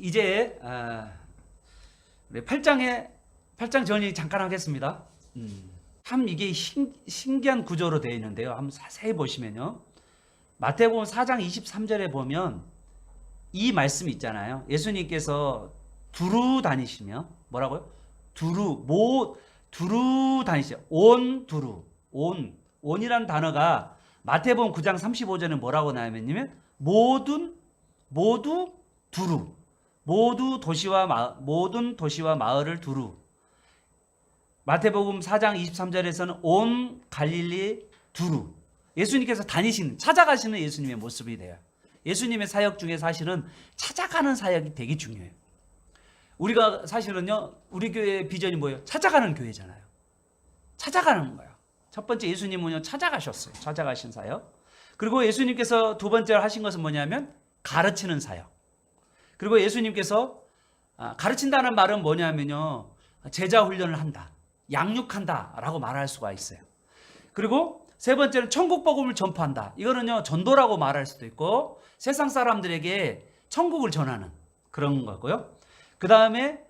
이제 8장 정리 잠깐 하겠습니다. 참 이게 신기한 구조로 되어 있는데요. 한번 자세히 보시면요. 마태복음 4장 23절에 보면 이 말씀이 있잖아요. 예수님께서 두루 다니시며 뭐라고요? 두루 다니시죠. 온이라는 단어가 마태복음 9장 35절에 뭐라고 나오냐면 모두 두루, 모든 도시와 마을을 두루. 마태복음 4장 23절에서는 온 갈릴리 두루. 예수님께서 찾아가시는 예수님의 모습이 돼요. 예수님의 사역 중에 사실은 찾아가는 사역이 되게 중요해요. 우리가 사실은요, 우리 교회의 비전이 뭐예요? 찾아가는 교회잖아요. 찾아가는 거예요. 첫 번째 예수님은요, 찾아가셨어요. 찾아가신 사역. 그리고 예수님께서 두 번째로 하신 것은 뭐냐면 가르치는 사역. 그리고 예수님께서 가르친다는 말은 뭐냐면요, 제자 훈련을 한다, 양육한다 라고 말할 수가 있어요. 그리고 세 번째는 천국 복음을 전파한다. 이거는요, 전도라고 말할 수도 있고 세상 사람들에게 천국을 전하는 그런 거고요. 그 다음에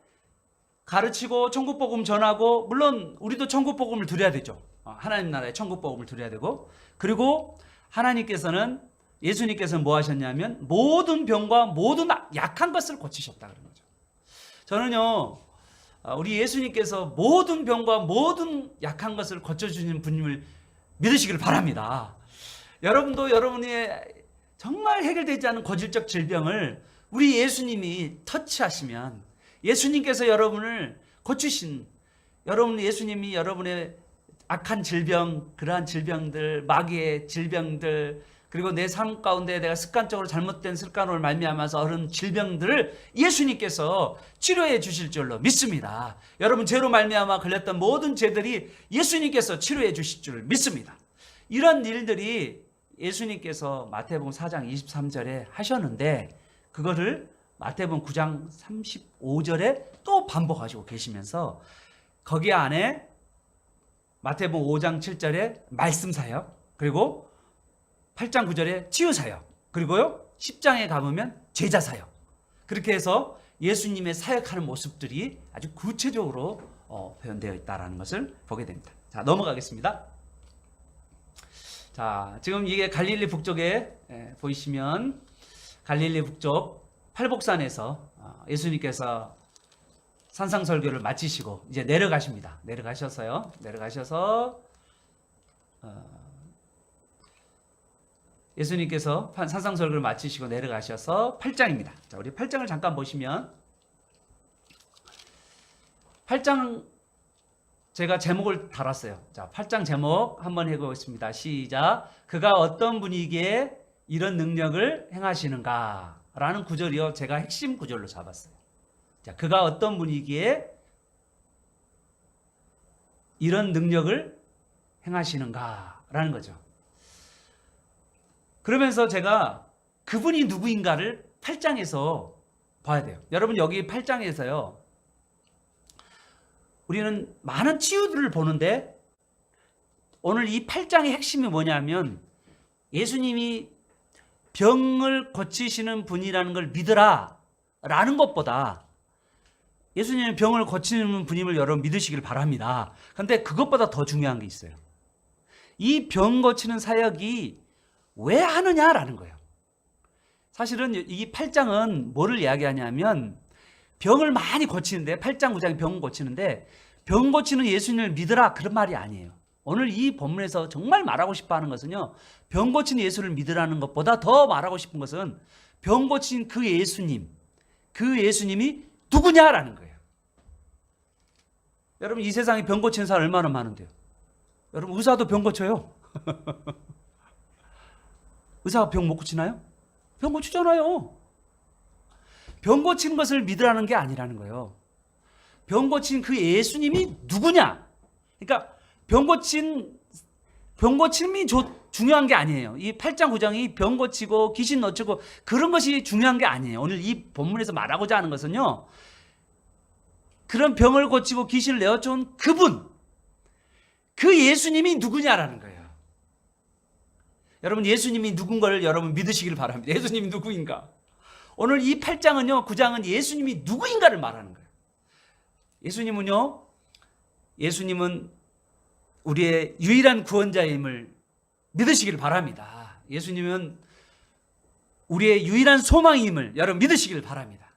가르치고 천국 복음 전하고, 물론 우리도 천국 복음을 드려야 되죠. 하나님 나라의 천국 복음을 드려야 되고, 그리고 예수님께서는 뭐 하셨냐면 모든 병과 모든 약한 것을 고치셨다 그런 거죠. 저는요, 우리 예수님께서 모든 병과 모든 약한 것을 고쳐주시는 분임을 믿으시길 바랍니다. 여러분도 여러분의 정말 해결되지 않은 고질적 질병을 우리 예수님이 터치하시면, 예수님께서 여러분을 고치신, 예수님이 여러분의 악한 질병, 그러한 질병들, 마귀의 질병들, 그리고 내 삶 가운데 내가 습관적으로 잘못된 습관으로 말미암아서 얻은 질병들을 예수님께서 치료해 주실 줄로 믿습니다. 여러분 죄로 말미암아 걸렸던 모든 죄들이 예수님께서 치료해 주실 줄 믿습니다. 이런 일들이 예수님께서 마태복음 4장 23절에 하셨는데, 그거를 마태복음 9장 35절에 또 반복하시고 계시면서, 거기 안에 마태복음 5장 7절에 말씀 사역, 그리고 8장 9절에 치유 사역, 그리고요 10장에 가보면 제자 사역, 그렇게 해서 예수님의 사역하는 모습들이 아주 구체적으로 표현되어 있다는 것을 보게 됩니다. 자, 넘어가겠습니다. 자, 지금 이게 갈릴리 북쪽에 보이시면 갈릴리 북쪽 팔복산에서 예수님께서 산상설교를 마치시고 이제 내려가십니다. 내려가셔서 예수님께서 산상설교를 마치시고 내려가셔서 8장입니다. 자, 우리 8장을 잠깐 보시면, 8장 제가 제목을 달았어요. 자, 8장 제목 한번 해보겠습니다. 시작. 그가 어떤 분이기에 이런 능력을 행하시는가 라는 구절이요, 제가 핵심 구절로 잡았어요. 자, 그가 어떤 분이기에 이런 능력을 행하시는가 라는 거죠. 그러면서 제가 그분이 누구인가를 8장에서 봐야 돼요. 여러분, 여기 8장에서요, 우리는 많은 치유들을 보는데 오늘 이 8장의 핵심이 뭐냐면, 예수님이 병을 고치시는 분이라는 걸 믿으라 라는 것보다, 예수님은 병을 고치는 분임을 여러분 믿으시길 바랍니다. 그런데 그것보다 더 중요한 게 있어요. 이 병 고치는 사역이 왜 하느냐라는 거예요. 사실은 이 8장은 뭐를 이야기하냐면, 병을 많이 고치는데, 8장 9장이 병을 고치는데, 병 고치는 예수님을 믿으라 그런 말이 아니에요. 오늘 이 본문에서 정말 말하고 싶어 하는 것은요, 병 고치는 예수를 믿으라는 것보다 더 말하고 싶은 것은 병 고친 그 예수님이 누구냐라는 거예요. 여러분, 이 세상에 병 고치는 사람 얼마나 많은데요. 여러분, 의사도 병 고쳐요. 의사가 병 못 고치나요? 병 고치잖아요. 병 고치는 것을 믿으라는 게 아니라는 거예요. 병 고친 그 예수님이 누구냐? 그러니까 병 고침이 중요한 게 아니에요. 이 8장 9장이 병 고치고 귀신 놓치고 그런 것이 중요한 게 아니에요. 오늘 이 본문에서 말하고자 하는 것은요, 그런 병을 고치고 귀신을 내어준 그분, 그 예수님이 누구냐라는 거예요. 여러분, 예수님이 누군가를 여러분 믿으시길 바랍니다. 예수님이 누구인가? 오늘 이 8장은요, 9장은 예수님이 누구인가를 말하는 거예요. 예수님은 우리의 유일한 구원자임을 믿으시길 바랍니다. 예수님은 우리의 유일한 소망임을 여러분 믿으시길 바랍니다.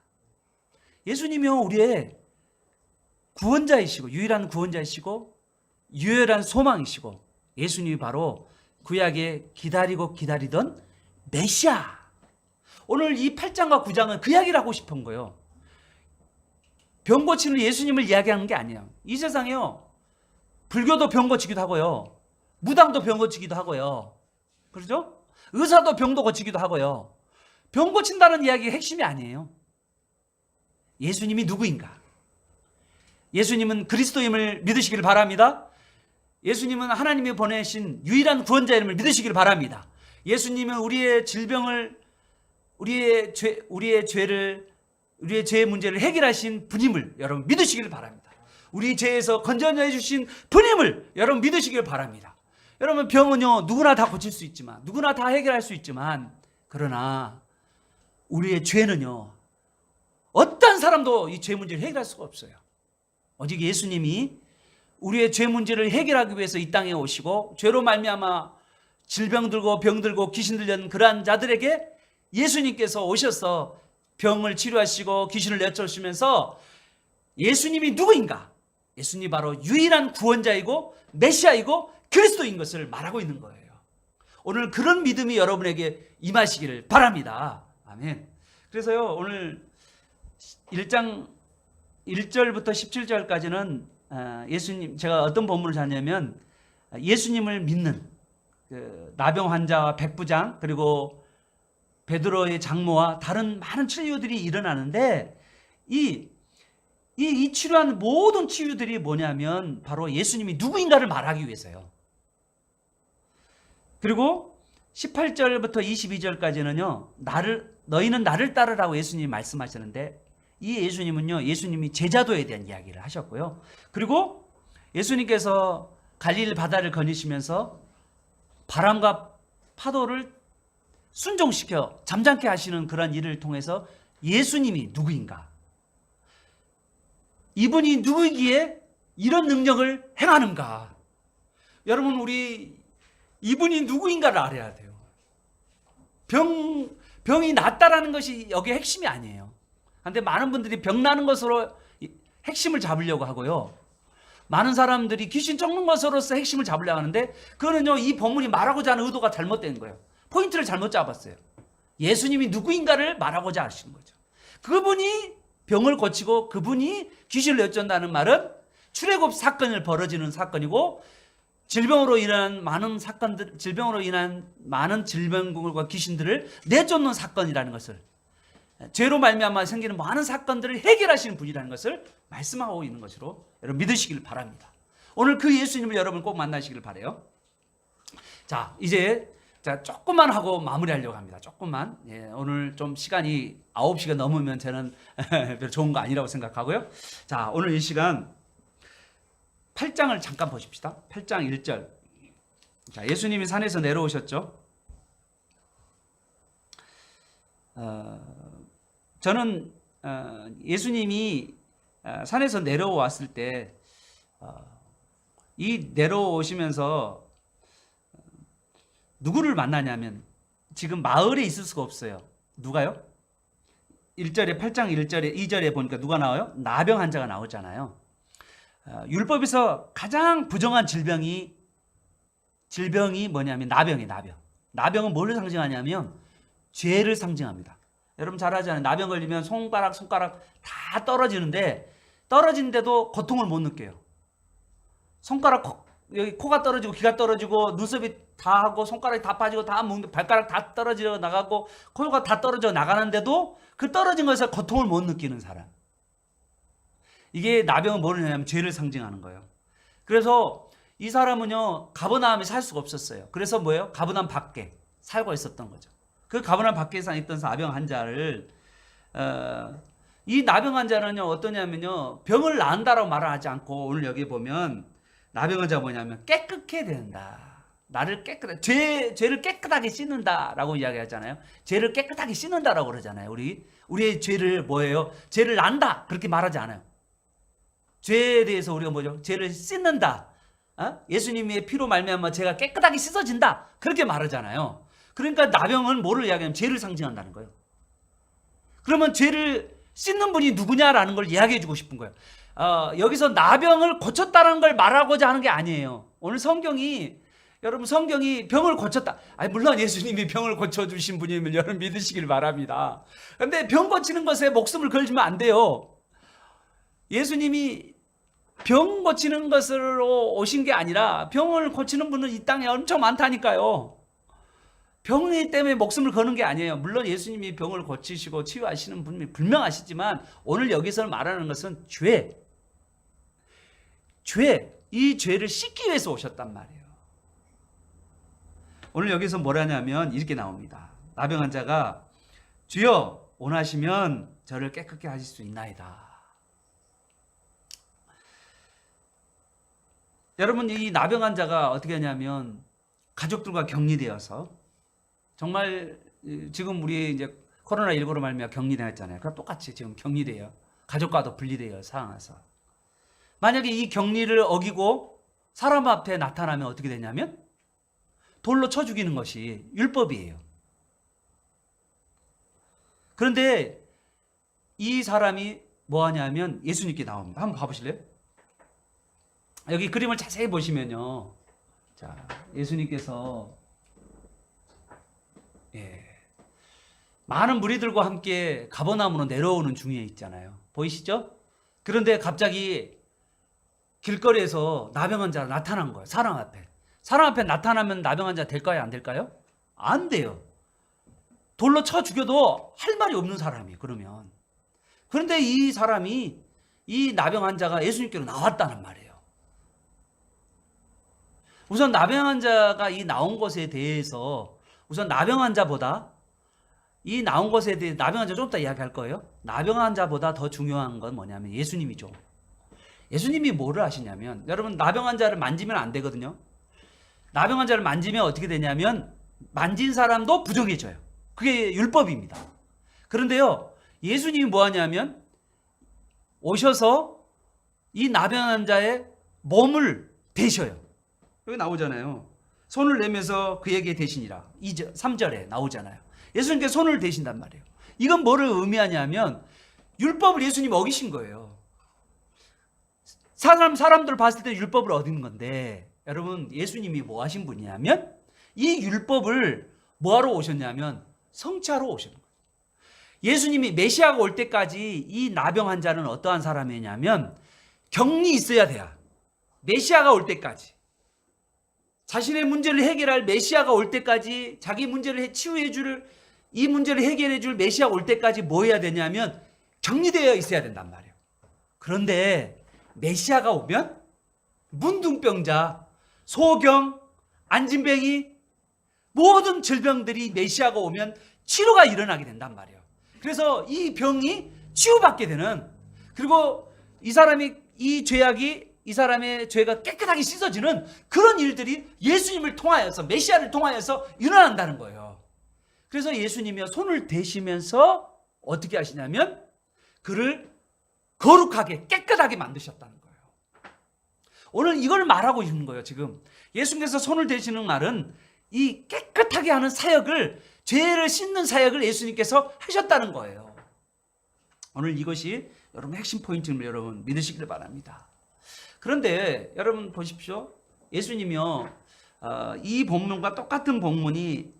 예수님이요, 우리의 구원자이시고 유일한 구원자이시고 유일한 소망이시고 예수님이 바로 구약에 기다리던 메시아. 오늘 이 8장과 9장은 그 이야기를 하고 싶은 거예요. 병 고치는 예수님을 이야기하는 게 아니에요. 이 세상에요, 불교도 병 고치기도 하고요, 무당도 병 고치기도 하고요, 그렇죠? 의사도 병도 고치기도 하고요. 병 고친다는 이야기가 핵심이 아니에요. 예수님이 누구인가? 예수님은 그리스도임을 믿으시길 바랍니다. 예수님은 하나님이 보내신 유일한 구원자임을 믿으시길 바랍니다. 예수님은 우리의 질병을, 우리의 죄의 문제를 해결하신 분임을 여러분 믿으시길 바랍니다. 우리 죄에서 건져내 주신 분임을 여러분 믿으시길 바랍니다. 여러분, 병은요, 누구나 다 고칠 수 있지만, 누구나 다 해결할 수 있지만, 그러나 우리의 죄는요, 어떤 사람도 이 죄 문제를 해결할 수가 없어요. 오직 예수님이 우리의 죄 문제를 해결하기 위해서 이 땅에 오시고, 죄로 말미암아 질병 들고 병 들고 귀신 들려는 그러한 자들에게 예수님께서 오셔서 병을 치료하시고 귀신을 내쫓으시면서 예수님이 누구인가? 예수님이 바로 유일한 구원자이고 메시아이고 그리스도인 것을 말하고 있는 거예요. 오늘 그런 믿음이 여러분에게 임하시기를 바랍니다. 아멘. 그래서요, 오늘 1장 1절부터 17절까지는 예수님, 제가 어떤 본문을 찾냐면 예수님을 믿는 나병 환자와 백부장, 그리고 베드로의 장모와 다른 많은 치유들이 일어나는데 이 치료한 모든 치유들이 뭐냐면 바로 예수님이 누구인가를 말하기 위해서요. 그리고 18절부터 22절까지는요, 너희는 나를 따르라고 예수님이 말씀하셨는데, 이 예수님은요, 예수님이 제자도에 대한 이야기를 하셨고요. 그리고 예수님께서 갈릴리 바다를 거니시면서 바람과 파도를 순종시켜 잠잠케 하시는 그런 일을 통해서 예수님이 누구인가, 이분이 누구이기에 이런 능력을 행하는가, 여러분, 우리 이분이 누구인가를 알아야 돼요. 병이 낫다라는 것이 여기에 핵심이 아니에요. 그런데 많은 분들이 병 나는 것으로 핵심을 잡으려고 하고요, 많은 사람들이 귀신 쫓는 것으로서 핵심을 잡으려고 하는데, 그거는요, 이 본문이 말하고자 하는 의도가 잘못된 거예요. 포인트를 잘못 잡았어요. 예수님이 누구인가를 말하고자 하시는 거죠. 그분이 병을 고치고 그분이 귀신을 내쫓는다는 말은 출애굽 사건을 벌어지는 사건이고, 질병으로 인한 많은 질병과 귀신들을 내쫓는 사건이라는 것을, 죄로 말미암아 생기는 많은 사건들을 해결하시는 분이라는 것을 말씀하고 있는 것으로 여러분 믿으시길 바랍니다. 오늘 그 예수님을 여러분 꼭 만나시길 바라요. 자, 이제 조금만 하고 마무리하려고 합니다. 조금만. 예, 오늘 좀 시간이 9시가 넘으면 저는 별로 좋은 거 아니라고 생각하고요. 자, 오늘 이 시간 8장을 잠깐 보십시다. 8장 1절. 자, 예수님이 산에서 내려오셨죠. 저는 예수님이 산에서 내려왔을 때 이 내려오시면서 누구를 만나냐면, 지금 마을에 있을 수가 없어요. 누가요? 1절에 8장 1절에 2절에 보니까 누가 나와요? 나병 환자가 나오잖아요. 율법에서 가장 부정한 질병이 뭐냐면 나병이에요. 나병은 뭘 상징하냐면 죄를 상징합니다. 여러분 잘 아잖아요. 나병 걸리면 손가락 다 떨어지는데도 고통을 못 느껴요. 여기 코가 떨어지고 귀가 떨어지고 눈썹이 다 하고 손가락이 다 빠지고 다 발가락 다 떨어져 나가고 코가 다 떨어져 나가는데도 그 떨어진 것에서 고통을 못 느끼는 사람. 이게 나병은 뭐냐면 죄를 상징하는 거예요. 그래서 이 사람은요, 가버나움에 살 수가 없었어요. 그래서 뭐예요? 가버나움 밖에 살고 있었던 거죠. 그 가버나움 밖에 있던 나병 환자를 이 나병 환자는요, 어떠냐면요, 병을 낳는다라고 말을 하지 않고 오늘 여기 보면 나병 환자가 뭐냐면 깨끗해야 된다. 나를 죄를 깨끗하게 씻는다라고 이야기하잖아요. 죄를 깨끗하게 씻는다라고 그러잖아요. 우리의 죄를 뭐예요? 죄를 난다 그렇게 말하지 않아요. 죄에 대해서 우리가 뭐죠? 죄를 씻는다. 예수님의 피로 말미암아 죄가 깨끗하게 씻어진다 그렇게 말하잖아요. 그러니까 나병은 뭐를 이야기하면 죄를 상징한다는 거예요. 그러면 죄를 씻는 분이 누구냐라는 걸 이야기해 주고 싶은 거예요. 여기서 나병을 고쳤다는 걸 말하고자 하는 게 아니에요. 오늘 여러분 성경이 병을 고쳤다. 물론 예수님이 병을 고쳐주신 분임을 여러분 믿으시길 바랍니다. 그런데 병 고치는 것에 목숨을 걸지면 안 돼요. 예수님이 병 고치는 것으로 오신 게 아니라 병을 고치는 분은 이 땅에 엄청 많다니까요. 병이 때문에 목숨을 거는 게 아니에요. 물론 예수님이 병을 고치시고 치유하시는 분이 분명하시지만 오늘 여기서 말하는 것은 이 죄를 씻기 위해서 오셨단 말이에요. 오늘 여기서 뭐라냐면 이렇게 나옵니다. 나병 환자가 주여 원하시면 저를 깨끗게 하실 수 있나이다. 여러분 이 나병 환자가 어떻게 하냐면 가족들과 격리되어서 정말 지금 우리 이제 코로나19로 말미암아 격리되었잖아요. 그럼 똑같이 지금 격리돼요. 가족과도 분리돼요. 상황에서. 만약에 이 격리를 어기고 사람 앞에 나타나면 어떻게 되냐면 돌로 쳐 죽이는 것이 율법이에요. 그런데 이 사람이 뭐 하냐면 예수님께 나옵니다. 한번 봐보실래요? 여기 그림을 자세히 보시면요. 자, 예수님께서 많은 무리들과 함께 가버나움으로 내려오는 중에 있잖아요. 보이시죠? 그런데 갑자기 길거리에서 나병 환자가 나타난 거예요. 사람 앞에. 사람 앞에 나타나면 나병 환자 될까요? 안 될까요? 안 돼요. 돌로 쳐 죽여도 할 말이 없는 사람이에요. 그러면. 그런데 이 사람이 이 나병 환자가 예수님께로 나왔다는 말이에요. 우선 나병 환자가 이 나온 것에 대해서 우선 나병 환자보다 이 나온 것에 대해 나병 환자 좀 이따 이야기할 거예요. 나병 환자보다 더 중요한 건 뭐냐면 예수님이죠. 예수님이 뭐를 하시냐면 여러분 나병 환자를 만지면 안 되거든요. 나병 환자를 만지면 어떻게 되냐면 만진 사람도 부정해져요. 그게 율법입니다. 그런데요 예수님이 뭐 하냐면 오셔서 이 나병 환자의 몸을 대셔요. 여기 나오잖아요. 손을 내면서 그에게 대시니라. 3절에 나오잖아요. 예수님께 손을 대신단 말이에요. 이건 뭐를 의미하냐면 율법을 예수님이 어기신 거예요. 사람들 봤을 때 율법을 어긴 건데 여러분 예수님이 뭐 하신 분이냐면 이 율법을 뭐하러 오셨냐면 성취하러 오셨는 거예요. 예수님이 메시아가 올 때까지 이 나병 환자는 어떠한 사람이냐면 격리 있어야 돼요. 메시아가 올 때까지. 자신의 문제를 해결할 메시아가 올 때까지 자기 문제를 치유해 줄 이 문제를 해결해 줄 메시아가 올 때까지 뭐 해야 되냐면 격리되어 있어야 된단 말이에요. 그런데 메시아가 오면 문둥병자, 소경, 안진뱅이 모든 질병들이 메시아가 오면 치료가 일어나게 된단 말이에요. 그래서 이 병이 치유받게 되는 그리고 이 사람의 죄가 깨끗하게 씻어지는 그런 일들이 예수님을 통하여서 메시아를 통하여서 일어난다는 거예요. 그래서 예수님이 손을 대시면서 어떻게 하시냐면 그를 거룩하게 깨끗하게 만드셨다는 거예요. 오늘 이걸 말하고 있는 거예요. 지금 예수님께서 손을 대시는 말은 이 깨끗하게 하는 사역을 죄를 씻는 사역을 예수님께서 하셨다는 거예요. 오늘 이것이 여러분 핵심 포인트를 여러분 믿으시길 바랍니다. 그런데 여러분 보십시오. 예수님이요 이 본문과 똑같은 본문이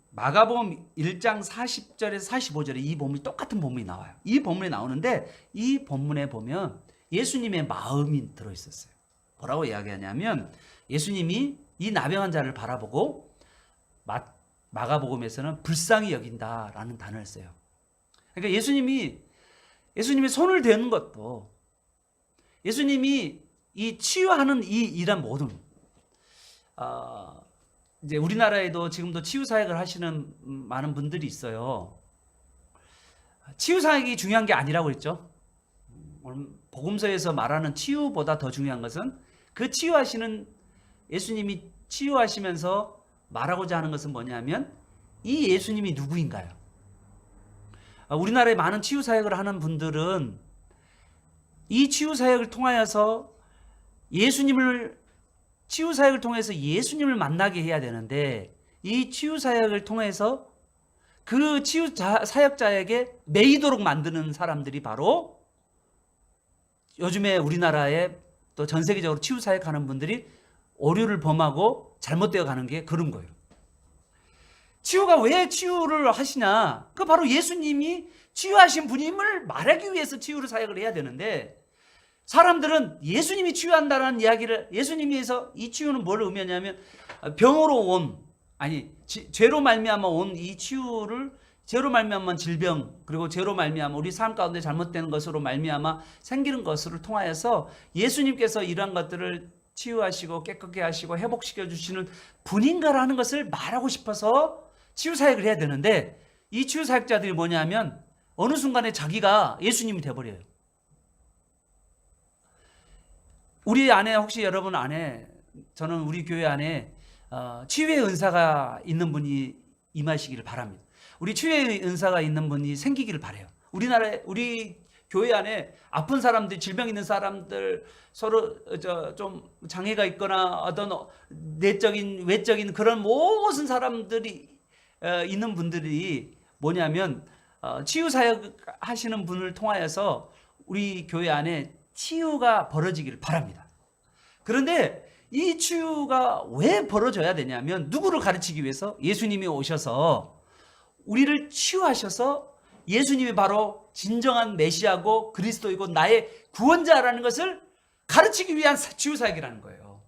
마가복음 1장 40절에서 45절에 이 본문이 똑같은 본문이 나와요. 이 본문이 나오는데 이 본문에 보면 예수님의 마음이 들어있었어요. 뭐라고 이야기하냐면 예수님이 이 나병 환자를 바라보고 마가복음에서는 불쌍히 여긴다라는 단어를 써요. 그러니까 예수님이 손을 대는 것도 예수님이 이 치유하는 이 일한 모든 이제 우리나라에도 지금도 치유 사역을 하시는 많은 분들이 있어요. 치유 사역이 중요한 게 아니라고 그랬죠. 복음서에서 말하는 치유보다 더 중요한 것은 그 치유하시는 예수님이 치유하시면서 말하고자 하는 것은 뭐냐면 이 예수님이 누구인가요? 우리나라에 많은 치유 사역을 하는 분들은 이 치유 사역을 통하여서 치유 사역을 통해서 예수님을 만나게 해야 되는데, 이 치유 사역을 통해서 그 치유 사역자에게 매이도록 만드는 사람들이 바로 요즘에 우리나라에 또 전 세계적으로 치유 사역하는 분들이 오류를 범하고 잘못되어 가는 게 그런 거예요. 치유가 왜 치유를 하시냐? 그 바로 예수님이 치유하신 분임을 말하기 위해서 치유를 사역을 해야 되는데, 사람들은 예수님이 치유한다는 이야기를, 예수님에서 이 치유는 뭘 의미하냐면 병으로 온, 죄로 말미암아 온 이 치유를, 죄로 말미암아 질병, 그리고 죄로 말미암아 우리 삶 가운데 잘못되는 것으로 말미암아 생기는 것을 통하여서 예수님께서 이러한 것들을 치유하시고 깨끗게 하시고 회복시켜 주시는 분인가라는 것을 말하고 싶어서 치유 사역을 해야 되는데, 이 치유 사역자들이 뭐냐면 어느 순간에 자기가 예수님이 돼버려요. 우리 안에, 혹시 여러분 안에, 저는 우리 교회 안에 치유의 은사가 있는 분이 임하시기를 바랍니다. 우리 치유의 은사가 있는 분이 생기기를 바라요. 우리 교회 안에 아픈 사람들, 질병 있는 사람들, 서로 좀 장애가 있거나 어떤 내적인 외적인 그런 모든 사람들이 있는 분들이 뭐냐면 치유 사역 하시는 분을 통하여서 우리 교회 안에 치유가 벌어지기를 바랍니다. 그런데 이 치유가 왜 벌어져야 되냐면, 누구를 가르치기 위해서? 예수님이 오셔서 우리를 치유하셔서 예수님이 바로 진정한 메시아고 그리스도이고 나의 구원자라는 것을 가르치기 위한 치유 사역이라는 거예요.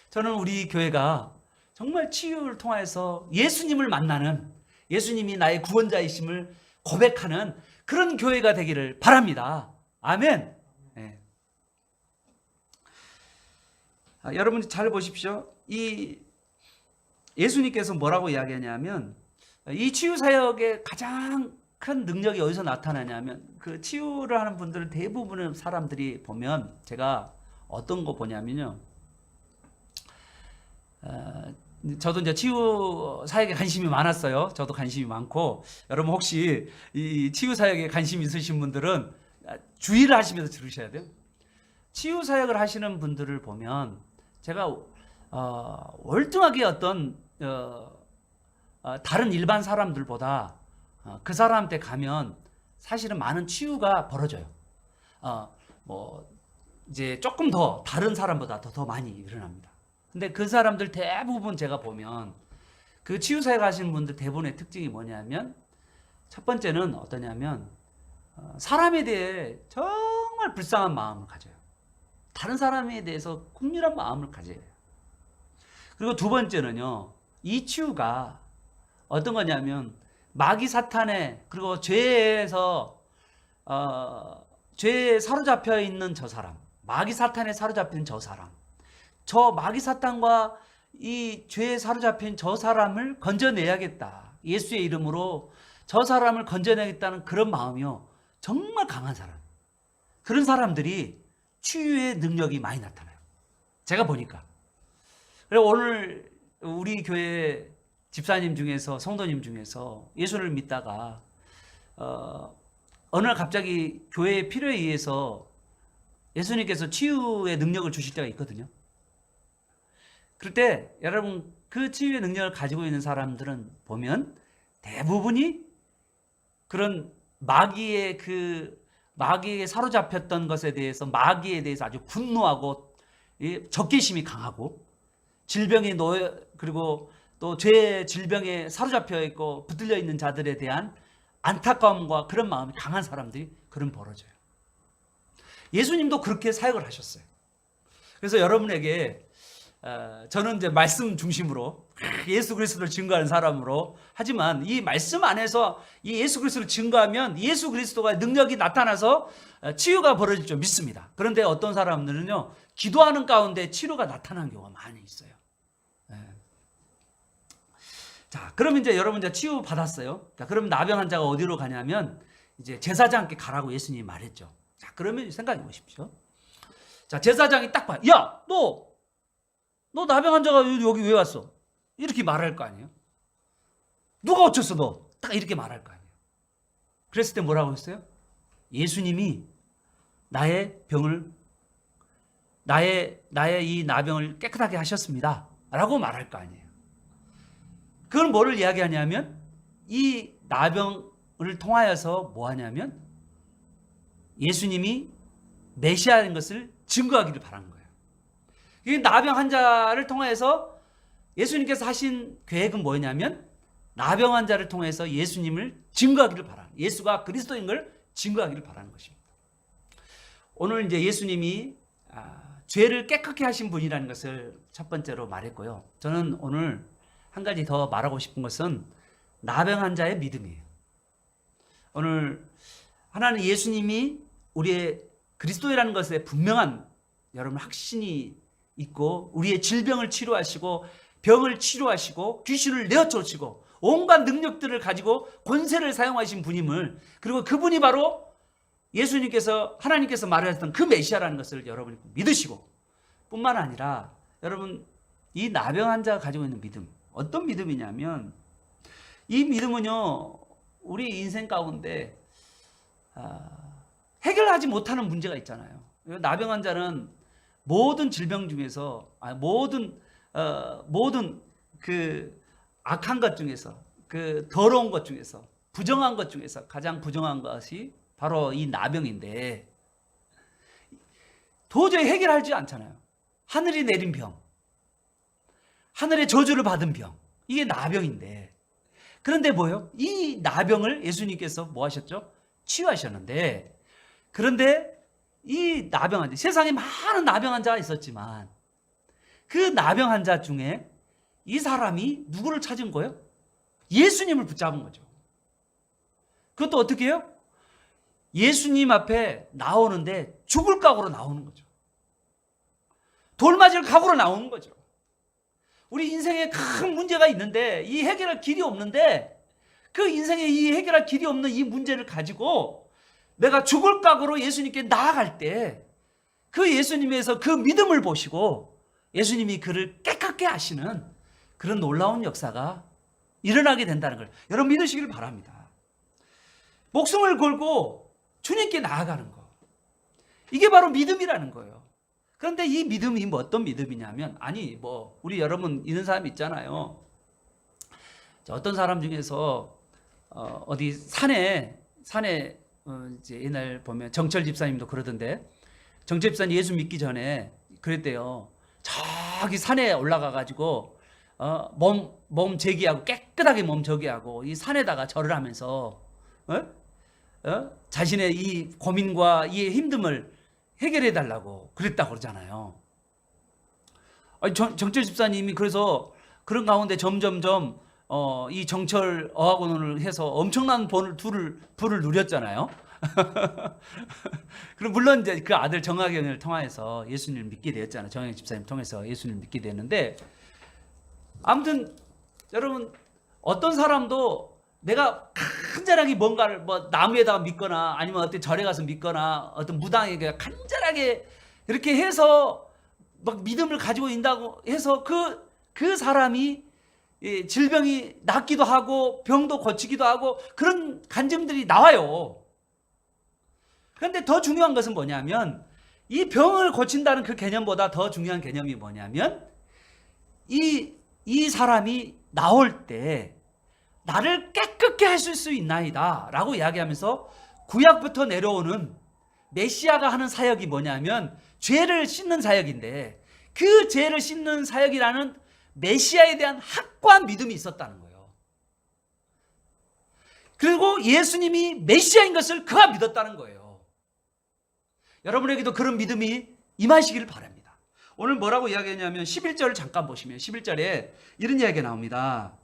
저는 우리 교회가 정말 치유를 통해서 예수님을 만나는, 예수님이 나의 구원자이심을 고백하는 그런 교회가 되기를 바랍니다. 아멘. 네. 여러분 잘 보십시오. 이 예수님께서 뭐라고 이야기하냐면, 이 치유 사역의 가장 큰 능력이 어디서 나타나냐면, 그 치유를 하는 분들 대부분의 사람들이 보면 제가 어떤 거 보냐면요, 저도 이제 치유 사역에 관심이 많았어요. 저도 관심이 많고, 여러분 혹시 이 치유 사역에 관심 있으신 분들은 주의를 하시면서 들으셔야 돼요. 치유 사역을 하시는 분들을 보면 제가 월등하게 어떤 다른 일반 사람들보다 그 사람한테 가면 사실은 많은 치유가 벌어져요. 이제 조금 더 다른 사람보다 더 많이 일어납니다. 근데 그 사람들 대부분 제가 보면 그 치유 사역 하시는 분들 대부분의 특징이 뭐냐면, 첫 번째는 어떠냐면 사람에 대해 정말 불쌍한 마음을 가져요. 다른 사람에 대해서 긍휼한 마음을 가져요. 그리고 두 번째는요, 이 치유가 어떤 거냐면 마귀 사탄에, 그리고 죄에 사로잡혀 있는 저 사람, 마귀 사탄에 사로잡힌 저 사람, 저 마귀 사탄과 이 죄에 사로잡힌 저 사람을 건져내야겠다, 예수의 이름으로 저 사람을 건져내겠다는 그런 마음이요, 정말 강한 사람, 그런 사람들이 치유의 능력이 많이 나타나요. 제가 보니까. 그래서 오늘 우리 교회 집사님 중에서, 성도님 중에서 예수를 믿다가 어느 날 갑자기 교회의 필요에 의해서 예수님께서 치유의 능력을 주실 때가 있거든요. 그럴 때 여러분, 그 치유의 능력을 가지고 있는 사람들은 보면 대부분이 그런 마귀에 사로잡혔던 것에 대해서, 마귀에 대해서 아주 분노하고 적개심이 강하고, 그리고 또 죄의 질병에 사로잡혀 있고 붙들려 있는 자들에 대한 안타까움과 그런 마음이 강한 사람들이 그런 벌어져요. 예수님도 그렇게 사역을 하셨어요. 그래서 여러분에게 저는 이제 말씀 중심으로 예수 그리스도를 증거하는 사람으로, 하지만 이 말씀 안에서 이 예수 그리스도를 증거하면 예수 그리스도가 능력이 나타나서 치유가 벌어질 줄 믿습니다. 그런데 어떤 사람들은요, 기도하는 가운데 치료가 나타나는 경우가 많이 있어요. 자, 그럼 이제 여러분 이제 치유 받았어요. 자, 그럼 나병 환자가 어디로 가냐면 이제 제사장께 가라고 예수님이 말했죠. 자, 그러면 생각해 보십시오. 자, 제사장이 딱 봐. 야, 너 너 나병 환자가 여기 왜 왔어? 이렇게 말할 거 아니에요? 누가 어쩌어 너? 딱 이렇게 말할 거 아니에요? 그랬을 때 뭐라고 했어요? 예수님이 나의 이 나병을 깨끗하게 하셨습니다 라고 말할 거 아니에요. 그건 뭐를 이야기하냐면 이 나병을 통하여서 뭐 하냐면 예수님이 메시아인 것을 증거하기를 바라는 거예요. 이 나병 환자를 통해서 예수님께서 하신 계획은 뭐냐면 나병 환자를 통해서 예수님을 증거하기를 바라는, 예수가 그리스도인 걸 증거하기를 바라는 것입니다. 오늘 이제 예수님이 죄를 깨끗게 하신 분이라는 것을 첫 번째로 말했고요. 저는 오늘 한 가지 더 말하고 싶은 것은 나병 환자의 믿음이에요. 오늘 하나님 예수님이 우리의 그리스도라는 것에 분명한 여러분 확신이 있고 우리의 질병을 치료하시고 병을 치료하시고 귀신을 내어쫓으시고 온갖 능력들을 가지고 권세를 사용하신 분임을, 그리고 그분이 바로 예수님께서 하나님께서 말하셨던 그 메시아라는 것을 여러분이 믿으시고, 뿐만 아니라 여러분 이 나병 환자가 가지고 있는 믿음, 어떤 믿음이냐면 이 믿음은요 우리 인생 가운데 해결하지 못하는 문제가 있잖아요. 나병 환자는 모든 질병 중에서 모든 그 악한 것 중에서, 그 더러운 것 중에서, 부정한 것 중에서 가장 부정한 것이 바로 이 나병인데 도저히 해결하지 않잖아요. 하늘이 내린 병, 하늘의 저주를 받은 병, 이게 나병인데, 그런데 뭐예요? 이 나병을 예수님께서 뭐 하셨죠? 치유하셨는데, 그런데 이 나병 환자, 세상에 많은 나병 환자가 있었지만 그 나병 환자 중에 이 사람이 누구를 찾은 거예요? 예수님을 붙잡은 거죠. 그것도 어떻게 해요? 예수님 앞에 나오는데 죽을 각오로 나오는 거죠. 돌 맞을 각오로 나오는 거죠. 우리 인생에 큰 문제가 있는데 이 해결할 길이 없는데, 그 인생에 이 해결할 길이 없는 이 문제를 가지고 내가 죽을 각오로 예수님께 나아갈 때 그 예수님에서 그 믿음을 보시고 예수님이 그를 깨끗게 하시는 그런 놀라운 역사가 일어나게 된다는 걸 여러분 믿으시길 바랍니다. 목숨을 걸고 주님께 나아가는 거, 이게 바로 믿음이라는 거예요. 그런데 이 믿음이 뭐 어떤 믿음이냐면, 우리 여러분 이런 사람 있잖아요. 어떤 사람 중에서 어디 산에 이제 옛날 보면 정철 집사님도 그러던데, 정철 집사님 예수 믿기 전에 그랬대요. 저기 산에 올라가 가지고 몸 제기하고 깨끗하게 몸 저기하고 이 산에다가 절을 하면서 자신의 이 고민과 이 힘듦을 해결해 달라고 그랬다고 그러잖아요. 정철 집사님이 그래서 그런 가운데 점점점 이 정철 어학원을 해서 엄청난 부를 누렸잖아요. 그럼 물론 이제 그 아들 정학영을 통해서 예수님을 믿게 되었잖아요. 정학영 집사님 통해서 예수님을 믿게 되었는데, 아무튼 여러분 어떤 사람도 내가 간절하게 뭔가를 뭐 나무에다가 믿거나 아니면 어떤 절에 가서 믿거나 어떤 무당에게 간절하게 이렇게 해서 막 믿음을 가지고 있다고 해서 그 사람이 질병이 낫기도 하고 병도 고치기도 하고 그런 간증들이 나와요. 그런데 더 중요한 것은 뭐냐면, 이 병을 고친다는 그 개념보다 더 중요한 개념이 뭐냐면, 이 사람이 나올 때 나를 깨끗게 하실 수 있나이다 라고 이야기하면서 구약부터 내려오는 메시아가 하는 사역이 뭐냐면 죄를 씻는 사역인데, 그 죄를 씻는 사역이라는 메시아에 대한 확고한 믿음이 있었다는 거예요. 그리고 예수님이 메시아인 것을 그가 믿었다는 거예요. 여러분에게도 그런 믿음이 임하시기를 바랍니다. 오늘 뭐라고 이야기했냐면 11절을 잠깐 보시면 11절에 이런 이야기가 나옵니다.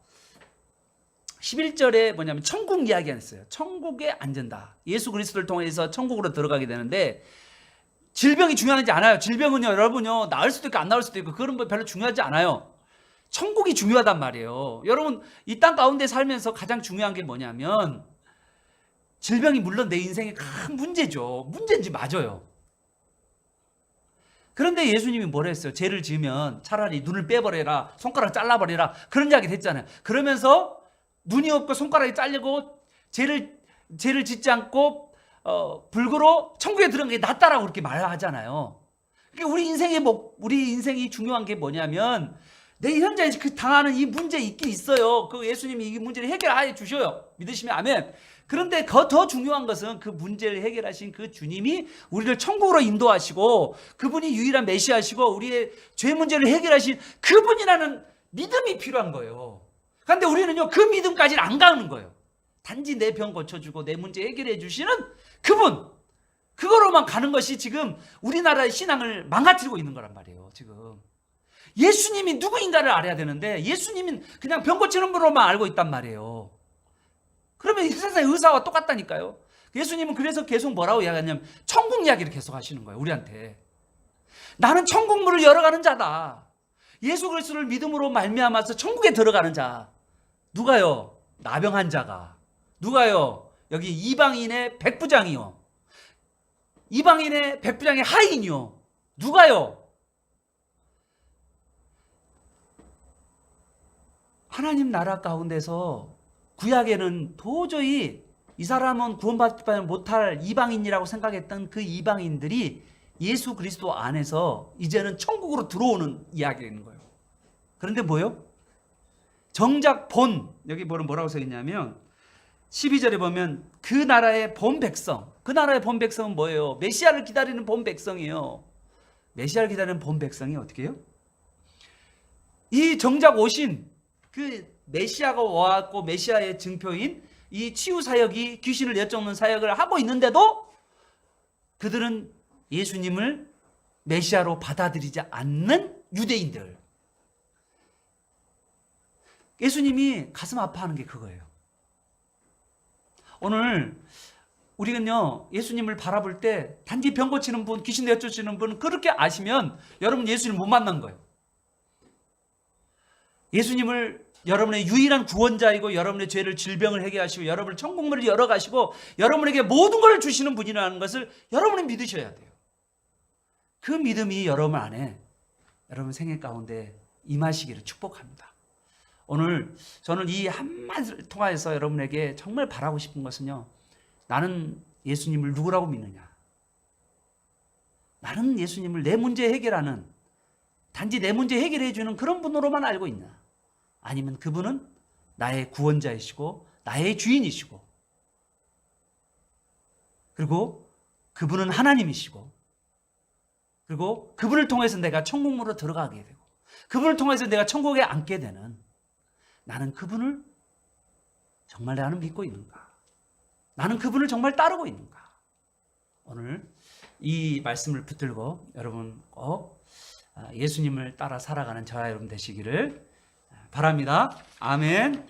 11절에 뭐냐면 천국 이야기가 있어요. 천국에 앉는다. 예수 그리스도를 통해서 천국으로 들어가게 되는데, 질병이 중요하지 않아요. 질병은요 여러분요 나을 수도 있고 안 나을 수도 있고 그런 거 별로 중요하지 않아요. 천국이 중요하단 말이에요. 여러분 이 땅 가운데 살면서 가장 중요한 게 뭐냐면, 질병이 물론 내 인생의 큰 문제죠. 문제인지 맞아요. 그런데 예수님이 뭐라 했어요? 죄를 지으면 차라리 눈을 빼버려라, 손가락 잘라버려라, 그런 이야기를 했잖아요. 그러면서 눈이 없고 손가락이 잘리고 죄를 짓지 않고 불구로 천국에 들어간 게 낫다라고 그렇게 말하잖아요. 그러니까 우리 인생이 중요한 게 뭐냐면, 내 현재 그 당하는 이 문제 있긴 있어요. 그 예수님이 이 문제를 해결해 주셔요. 믿으시면 아멘. 그런데 더 중요한 것은 그 문제를 해결하신 그 주님이 우리를 천국으로 인도하시고, 그분이 유일한 메시아시고 우리의 죄 문제를 해결하신 그분이라는 믿음이 필요한 거예요. 그런데 우리는요, 그 믿음까지는 안 가는 거예요. 단지 내 병 고쳐주고 내 문제 해결해 주시는 그분, 그거로만 가는 것이 지금 우리나라의 신앙을 망가뜨리고 있는 거란 말이에요. 지금 예수님이 누구인가를 알아야 되는데, 예수님은 그냥 병 고치는 분으로만 알고 있단 말이에요. 그러면 이 세상의 의사와 똑같다니까요. 예수님은 그래서 계속 뭐라고 이야기하냐면 천국 이야기를 계속 하시는 거예요. 우리한테 나는 천국문을 열어가는 자다. 예수 그리스도를 믿음으로 말미암아서 천국에 들어가는 자. 누가요? 나병한 자가. 누가요? 여기 이방인의 백부장이요. 이방인의 백부장의 하인이요. 누가요? 하나님 나라 가운데서 구약에는 도저히 이 사람은 구원받지 못할 이방인이라고 생각했던 그 이방인들이 예수 그리스도 안에서 이제는 천국으로 들어오는 이야기인 거예요. 그런데 뭐요? 정작 여기 뭐라고 써 있냐면 12절에 보면 그 나라의 본 백성, 그 나라의 본 백성은 뭐예요? 메시아를 기다리는 본 백성이에요. 메시아를 기다리는 본 백성이 어떻게 해요? 이 정작 오신 그 메시아가 와갖고 메시아의 증표인 이 치유 사역이, 귀신을 내쫓는 사역을 하고 있는데도 그들은 예수님을 메시아로 받아들이지 않는 유대인들. 예수님이 가슴 아파하는 게 그거예요. 오늘 우리는요, 예수님을 바라볼 때 단지 병 고치는 분, 귀신 내쫓는 분 그렇게 아시면 여러분 예수님 못 만난 거예요. 예수님을 여러분의 유일한 구원자이고 여러분의 죄를, 질병을 해결하시고 여러분을 천국문을 열어가시고 여러분에게 모든 걸 주시는 분이라는 것을 여러분이 믿으셔야 돼요. 그 믿음이 여러분 안에, 여러분 생애 가운데 임하시기를 축복합니다. 오늘 저는 이 한마디를 통하여서 여러분에게 정말 바라고 싶은 것은요, 나는 예수님을 누구라고 믿느냐? 나는 예수님을 내 문제 해결하는, 단지 내 문제 해결해 주는 그런 분으로만 알고 있냐? 아니면 그분은 나의 구원자이시고 나의 주인이시고, 그리고 그분은 하나님이시고, 그리고 그분을 통해서 내가 천국으로 들어가게 되고 그분을 통해서 내가 천국에 앉게 되는, 나는 그분을 정말 나는 믿고 있는가? 나는 그분을 정말 따르고 있는가? 오늘 이 말씀을 붙들고 여러분 꼭 예수님을 따라 살아가는 저와 여러분 되시기를 바랍니다. 아멘.